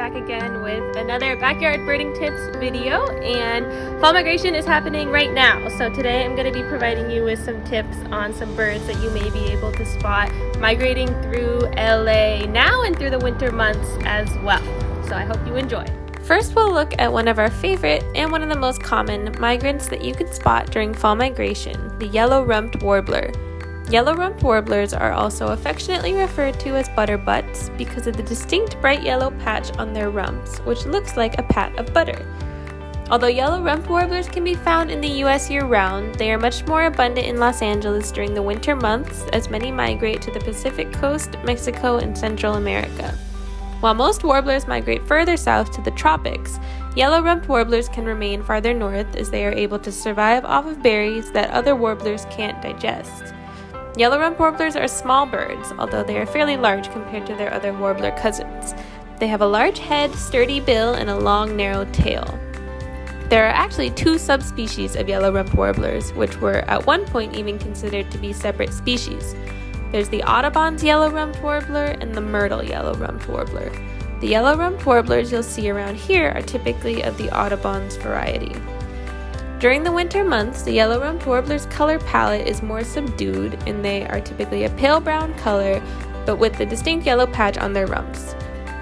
back again with another backyard birding tips video, and fall migration is happening right now. So today I'm going to be providing you with some tips on some birds that you may be able to spot migrating through LA now and through the winter months as well. So I hope you enjoy. First, we'll look at one of our favorite and one of the most common migrants that you can spot during fall migration, the yellow rumped warbler. Yellow rumped warblers are also affectionately referred to as butterbutts because of the distinct bright yellow patch on their rumps, which looks like a pat of butter. Although yellow rumped warblers can be found in the US year-round, they are much more abundant in Los Angeles during the winter months, as many migrate to the Pacific Coast, Mexico, and Central America. While most warblers migrate further south to the tropics, yellow rumped warblers can remain farther north as they are able to survive off of berries that other warblers can't digest. Yellow rumped warblers are small birds, although they are fairly large compared to their other warbler cousins. They have a large head, sturdy bill, and a long, narrow tail. There are actually two subspecies of yellow rumped warblers, which were at one point even considered to be separate species. There's the Audubon's yellow rumped warbler and the Myrtle yellow rumped warbler. The yellow rumped warblers you'll see around here are typically of the Audubon's variety. During the winter months, the yellow rumped warbler's color palette is more subdued, and they are typically a pale brown color, but with the distinct yellow patch on their rumps.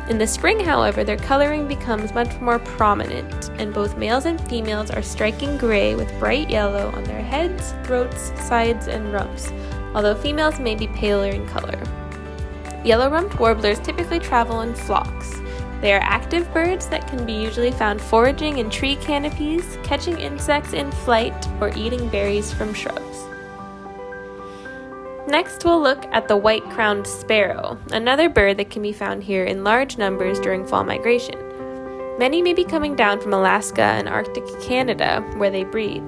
In the spring, however, their coloring becomes much more prominent, and both males and females are striking gray with bright yellow on their heads, throats, sides, and rumps, although females may be paler in color. Yellow rumped warblers typically travel in flocks. They are active birds that can be usually found foraging in tree canopies, catching insects in flight, or eating berries from shrubs. Next, we'll look at the white-crowned sparrow, another bird that can be found here in large numbers during fall migration. Many may be coming down from Alaska and Arctic Canada, where they breed.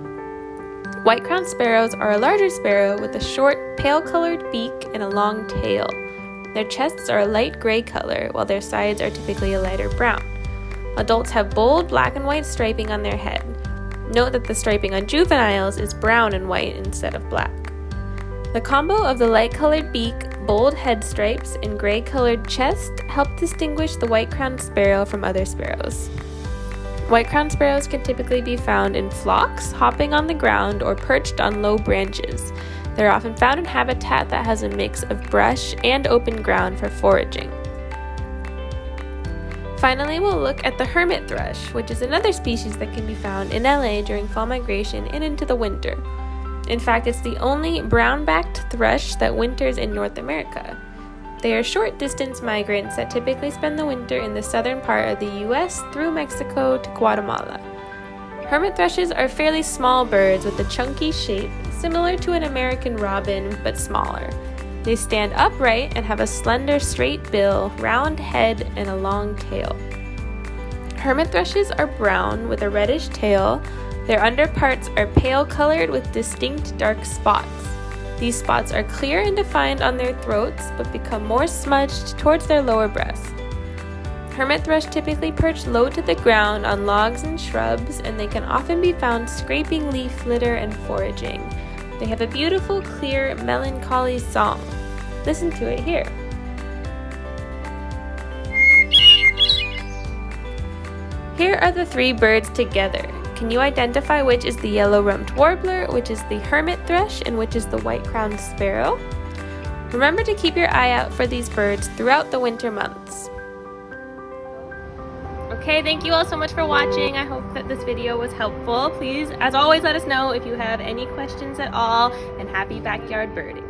White-crowned sparrows are a larger sparrow with a short, pale-colored beak and a long tail. Their chests are a light gray color, while their sides are typically a lighter brown. Adults have bold black and white striping on their head. Note that the striping on juveniles is brown and white instead of black. The combo of the light-colored beak, bold head stripes, and gray-colored chest help distinguish the white-crowned sparrow from other sparrows. White-crowned sparrows can typically be found in flocks, hopping on the ground, or perched on low branches. They're often found in habitat that has a mix of brush and open ground for foraging. Finally, we'll look at the hermit thrush, which is another species that can be found in LA during fall migration and into the winter. In fact, it's the only brown-backed thrush that winters in North America. They are short-distance migrants that typically spend the winter in the southern part of the US through Mexico to Guatemala. Hermit thrushes are fairly small birds with a chunky shape, similar to an American robin, but smaller. They stand upright and have a slender, straight bill, round head, and a long tail. Hermit thrushes are brown with a reddish tail. Their underparts are pale colored with distinct dark spots. These spots are clear and defined on their throats, but become more smudged towards their lower breast. Hermit thrush typically perch low to the ground on logs and shrubs, and they can often be found scraping leaf litter and foraging. They have a beautiful, clear, melancholy song. Listen to it here. Here are the three birds together. Can you identify which is the yellow rumped warbler, which is the hermit thrush, and which is the white-crowned sparrow? Remember to keep your eye out for these birds throughout the winter months. Okay, thank you all so much for watching. I hope that this video was helpful. Please, as always, let us know if you have any questions at all, and happy backyard birding.